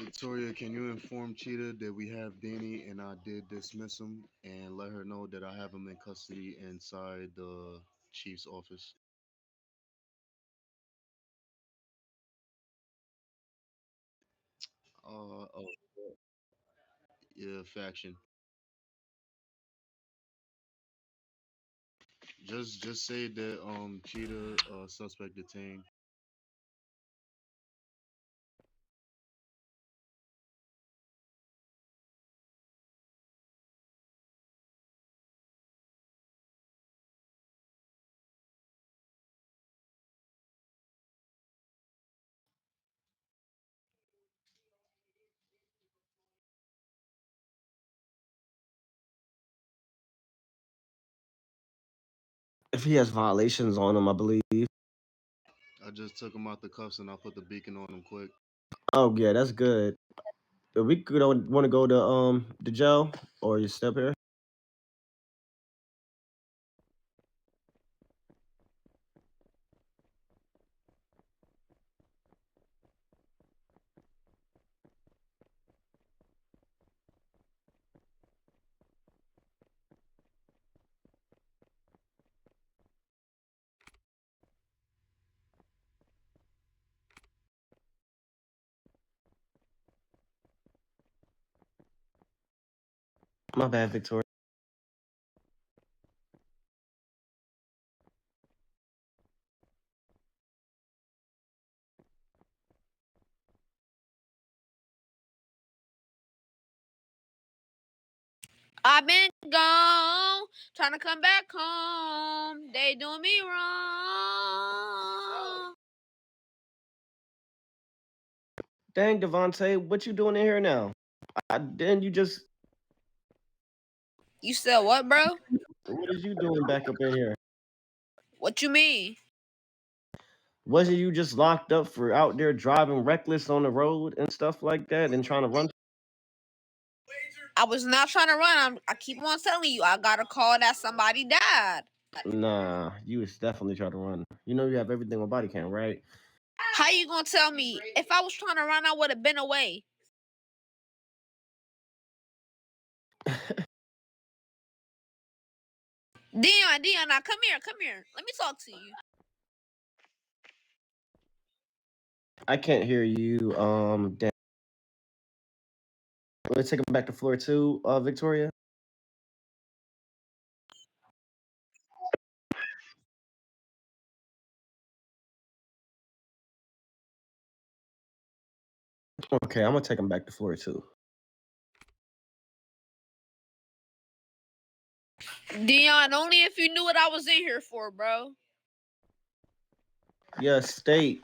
Victoria, can you inform Cheetah that we have Danny and I did dismiss him and let her know that I have him in custody inside the chief's office? Oh, yeah, faction. Just say that Cheetah suspect detained. If he has violations on him, I believe. I just took him out the cuffs and I put the beacon on him quick. Oh yeah, that's good. We could want to go to the jail or you step here. My bad, Victoria. I've been gone, trying to come back home. They doing me wrong. Dang, Devontae, what you doing in here now? Then you just You said what, bro? what is you doing back up in here? What you mean? Wasn't you just locked up for out there driving reckless on the road and stuff like that and trying to run? I was not trying to run. I keep on telling you, I got a call that somebody died. Nah, you was definitely trying to run. You know you have everything on body cam, right? How you gonna tell me? If I was trying to run, I would have been away. Dion, now come here, come here. Let me talk to you. I can't hear you. Dan. Let's take him back to floor two, Victoria. Okay, I'm gonna take him back to floor two. Dion, only if you knew what I was in here for, bro. Yeah, state.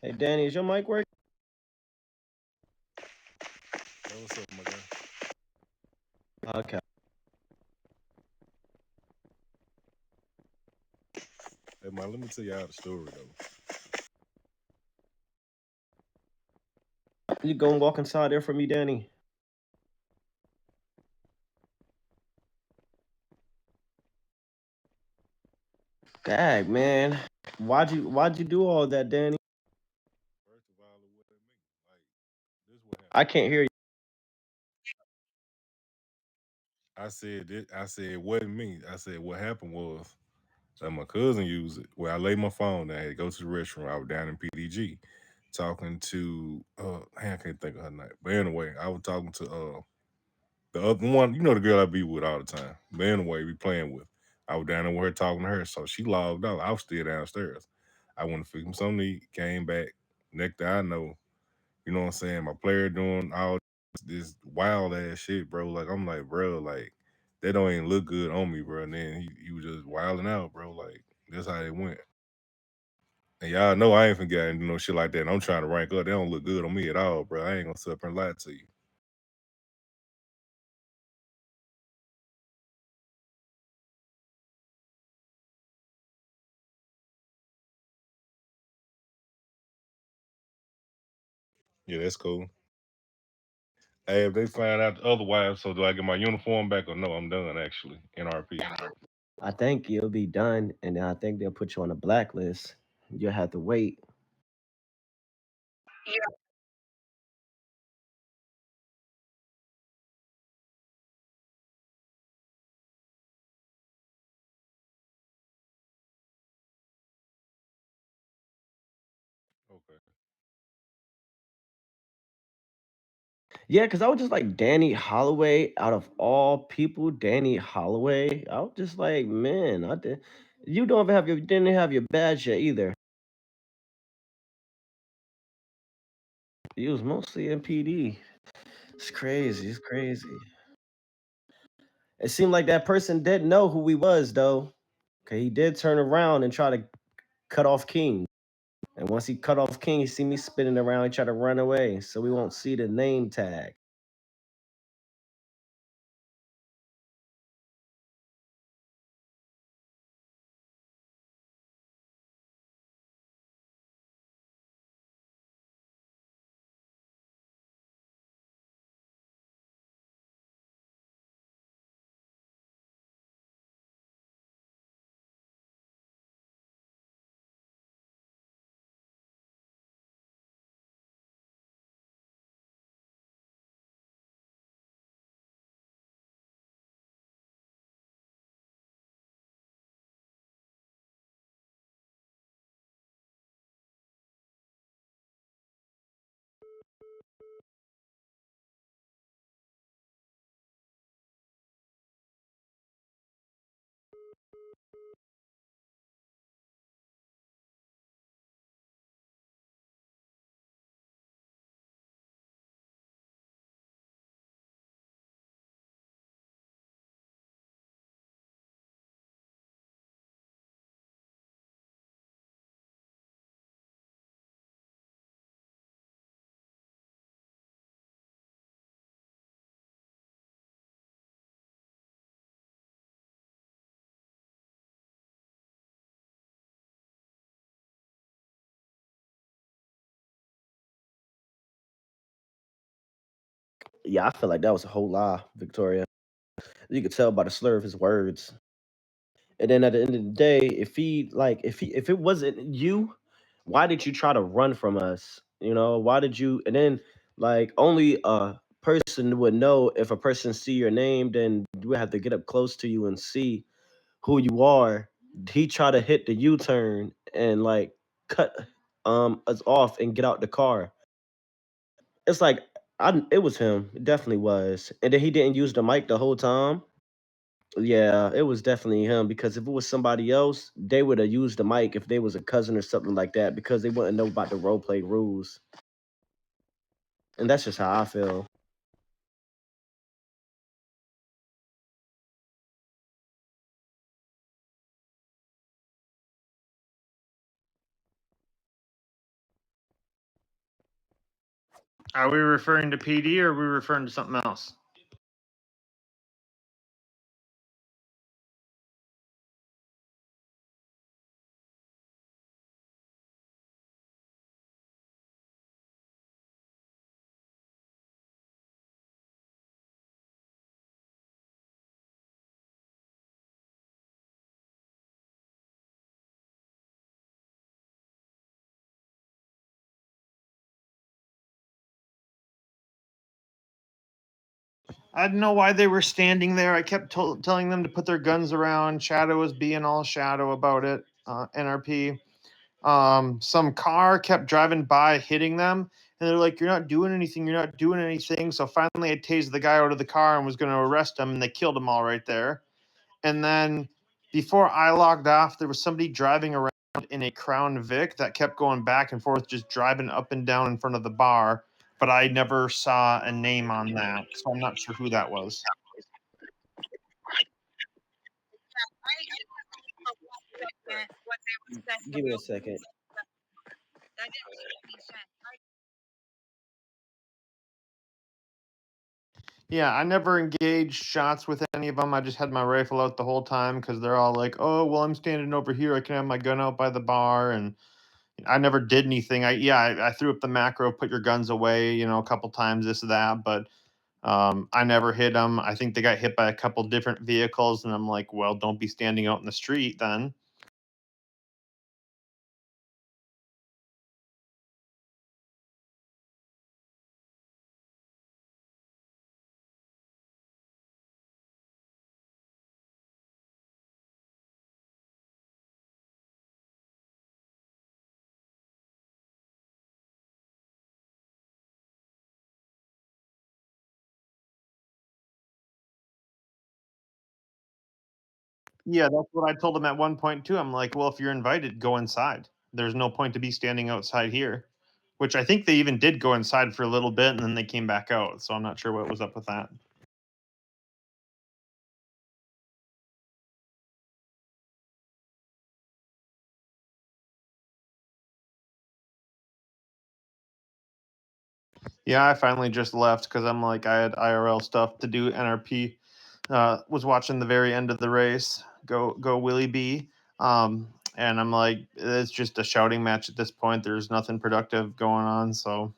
Hey, Danny, is your mic working? Hey, what's up, my guy? Okay. Hey, man, let me tell y'all the story though. You go and walk inside there for me, Danny. Dag, man. Why'd you do all that, Danny? First of all, it wasn't me. Like, this what I happened. can't hear you. I said it. I said it wasn't me. I said what happened was that my cousin used it. Where I laid my phone down, I had to go to the restroom. I was down in PDG talking to I can't think of her name. But anyway, I was talking to the other one, the girl I be with all the time. But anyway, we playing with. I was down there with her talking to her. So she logged out. I was still downstairs. I went to fix me something to eat, came back. Next thing I know, you know what I'm saying? My player doing all this wild ass shit, bro. Like I'm like, bro, like that don't even look good on me, bro. And then he was just wilding out, bro. Like that's how it went. And y'all know I ain't forgetting, shit like that. And I'm trying to rank up. They don't look good on me at all, bro. I ain't gonna sit up and lie to you. Yeah, that's cool. Hey, if they find out otherwise, so do I get my uniform back or no? I'm done actually. NRP. I think you'll be done, and then I think they'll put you on a blacklist. You'll have to wait. Okay. Yeah, because I was just like Danny Holloway out of all people, Danny Holloway. I was just like, man, I did. You don't even have your didn't have your badge yet either. You was mostly in PD. It's crazy. It's crazy. It seemed like that person didn't know who he was though. Okay, he did turn around and try to cut off King. And once he cut off King, he see me spinning around. He tried to run away, so we won't see the name tag. Yeah, I feel like that was a whole lie, Victoria. You could tell by the slur of his words. And then at the end of the day, if it wasn't you, why did you try to run from us? You know, why did you and then like only a person would know if a person see your name, then you would have to get up close to you and see who you are. He tried to hit the U-turn and like cut us off and get out the car. It's like it was him. It definitely was. And then he didn't use the mic the whole time. Yeah, it was definitely him because if it was somebody else, they would have used the mic if they was a cousin or something like that because they wouldn't know about the role play rules. And that's just how I feel. Are we referring to PD or are we referring to something else? I didn't know why they were standing there. I kept telling them to put their guns around. Shadow was being all Shadow about it. NRP. Some car kept driving by, hitting them, and they're like, "You're not doing anything. You're not doing anything." So finally, I tased the guy out of the car and was going to arrest him, and they killed him all right there. And then before I logged off, there was somebody driving around in a Crown Vic that kept going back and forth, just driving up and down in front of the bar. But I never saw a name on that, so I'm not sure who that was. Give me a second. Yeah, I never engaged shots with any of them. I just had my rifle out the whole time because they're all like, "Oh, well, I'm standing over here. I can have my gun out by the bar." And I never did anything. I threw up the macro, put your guns away, a couple times, this or that, but I never hit them. I think they got hit by a couple different vehicles, and I'm like, well, don't be standing out in the street then. Yeah, that's what I told him at one point too. I'm like, well, if you're invited, go inside. There's no point to be standing outside here. Which I think they even did go inside for a little bit and then they came back out. So I'm not sure what was up with that. Yeah, I finally just left because I'm like, I had IRL stuff to do. NRP was watching the very end of the race. Go Willie B. And I'm like, it's just a shouting match at this point. There's nothing productive going on. So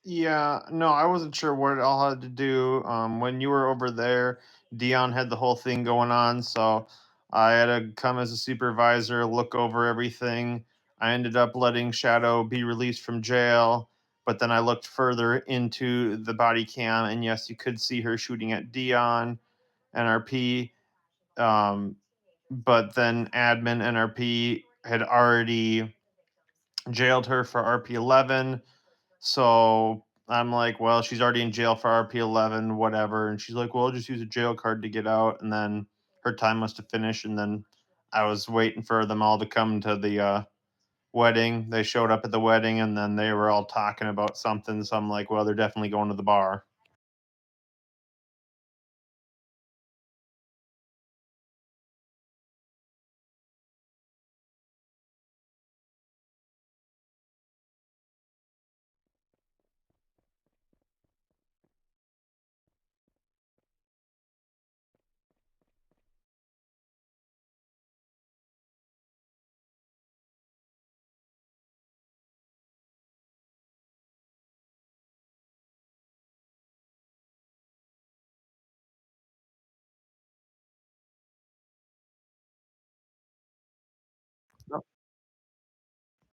yeah, no, I wasn't sure what it all had to do. When you were over there, Dion had the whole thing going on, so I had to come as a supervisor, look over everything. I ended up letting Shadow be released from jail, but then I looked further into the body cam, and yes, you could see her shooting at Dion, NRP. Um, but then admin NRP had already jailed her for RP11. So I'm like, well, she's already in jail for RP11, whatever. And she's like, well, I'll just use a jail card to get out. And then her time must have finished. And then I was waiting for them all to come to the wedding. They showed up at the wedding and then they were all talking about something. So I'm like, well, they're definitely going to the bar.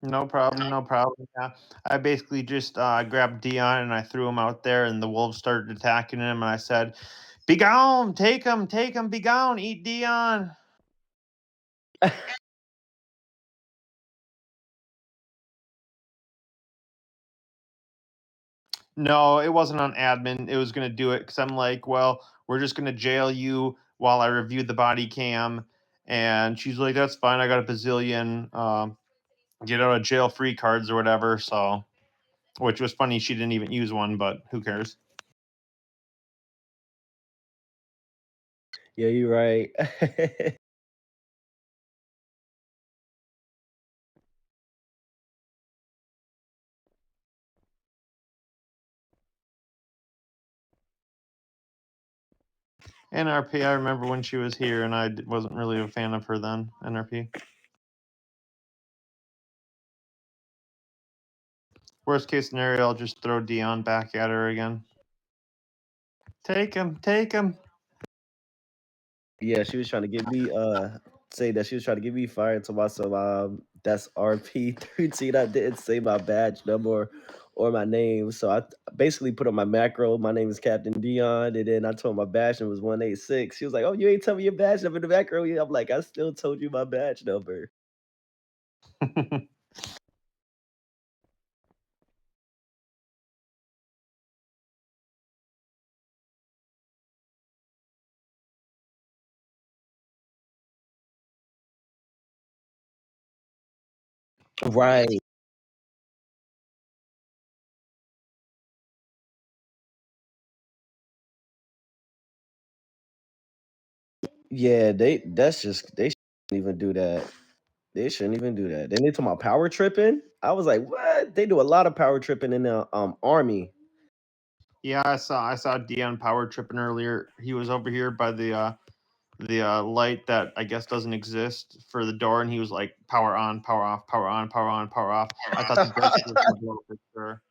No problem, no problem. Yeah, I basically just grabbed Dion and I threw him out there, and the wolves started attacking him. And I said, "Be gone! Take him! Be gone! Eat Dion!" No, it wasn't on admin. It was gonna do it because I'm like, well, we're just gonna jail you while I review the body cam. And she's like, that's fine. I got a bazillion get out of jail free cards or whatever. So, which was funny. She didn't even use one, but who cares? Yeah, you're right. NRP. I remember when she was here, and wasn't really a fan of her then. NRP. Worst case scenario, I'll just throw Dion back at her again. Take him, take him. Yeah, she was trying to get me say that she was trying to get me fired to myself. That's RP13. I didn't say my badge number or my name. So I basically put on my macro. My name is Captain Dion, and then I told my badge number was 186. She was like, "Oh, you ain't tell me your badge number in the macro." Yeah, I'm like, I still told you my badge number. Right. Yeah, they shouldn't even do that. They shouldn't even do that. Then they talking about power tripping. I was like, what? They do a lot of power tripping in the army. Yeah, I saw Dion power tripping earlier. He was over here by the light that I guess doesn't exist for the door, and he was like power on, power off, power on, power on, power off. I thought the jets were gonna blow for sure.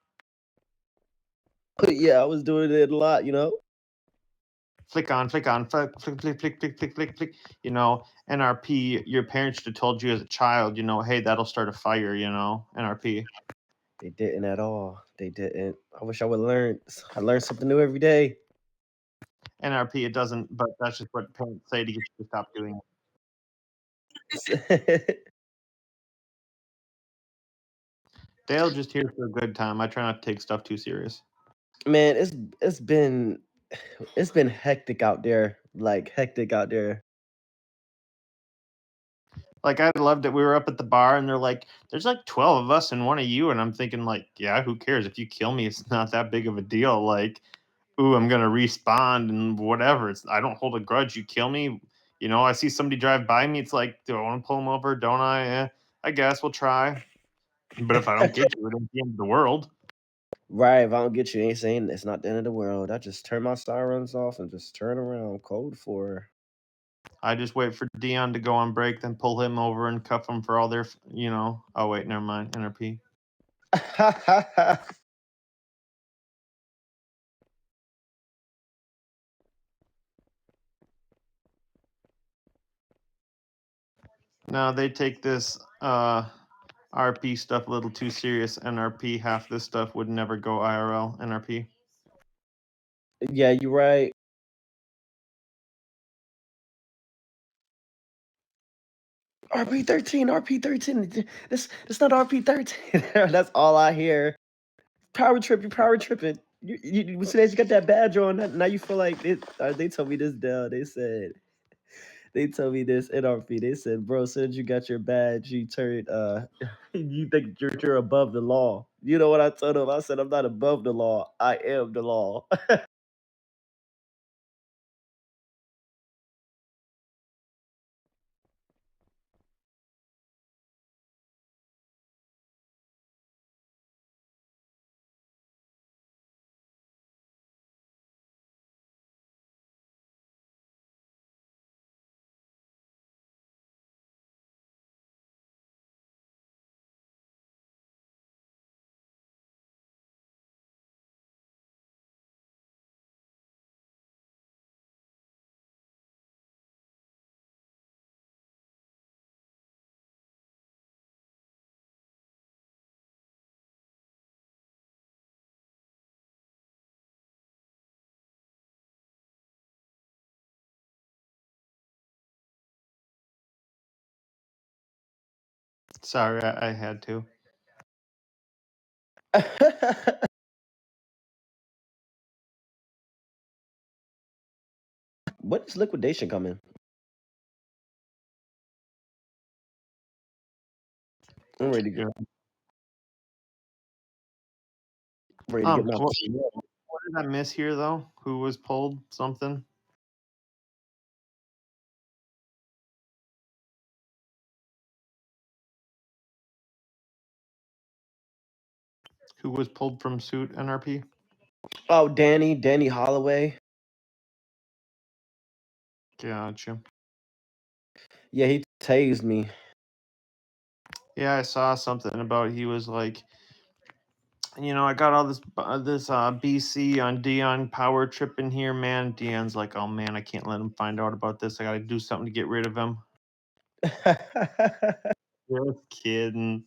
Yeah, I was doing it a lot, you know. Flick on, flick on, flick, flick, flick, flick, flick, flick, flick, flick. You know, NRP. Your parents should have told you as a child. You know, hey, that'll start a fire. You know, NRP. They didn't at all. They didn't. I wish I would learn. I learn something new every day. NRP. It doesn't, but that's just what parents say to get you to stop doing it. They'll just here for a good time. I try not to take stuff too serious. Man, it's been hectic out there. Like hectic out there. Like I loved it. We were up at the bar and they're like, "There's like 12 of us and one of you," and I'm thinking like, "Yeah, who cares? If you kill me, it's not that big of a deal." Like, ooh, I'm gonna respawn and whatever. It's I don't hold a grudge. You kill me, you know. I see somebody drive by me. It's like, do I want to pull them over? Don't I? I guess we'll try. But if I don't get you, it ain't the end of the world. Right. If I don't get you, ain't saying it's not the end of the world. I just turn my sirens off and just turn around. Code for. I just wait for Dion to go on break, then pull him over and cuff him for all their, you know. Oh wait, never mind. NRP. No, they take this RP stuff a little too serious. NRP, half this stuff would never go IRL. NRP. Yeah, you're right. RP13, RP13. This not RP13. That's all I hear. Power trip, you power tripping. As soon as you got that badge on, now you feel like it. They told me this down. They told me this NRP. They said, bro, as soon as you got your badge, you turned you think you're above the law. You know what I told them? I said I'm not above the law. I am the law. Sorry, I had to. When is liquidation coming? I'm ready to Yeah. get my. What did I miss here though? Who was pulled? Something. Who was pulled from suit? NRP. Oh, Danny Holloway. Gotcha. Yeah, he tased me. Yeah, I saw something about he was like I got all this BC on Dion power trip in here, man. Dion's like, oh man, I can't let him find out about this. I got to do something to get rid of him. Just kidding.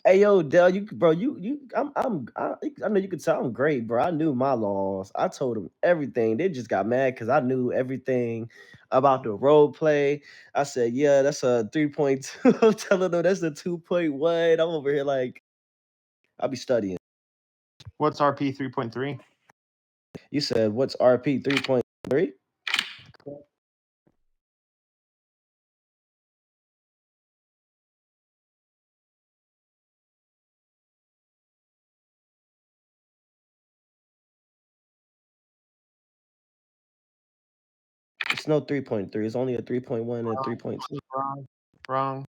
Hey yo, Dell, I know you could tell I'm great, bro. I knew my laws. I told them everything. They just got mad because I knew everything about the role play. I said, yeah, that's a 3.2. I'm telling them that's a 2.1. I'm over here like I'll be studying. What's RP 3.3? You said what's RP 3.3? It's no 3.3. It's only a 3.1 and a 3.2. Wrong.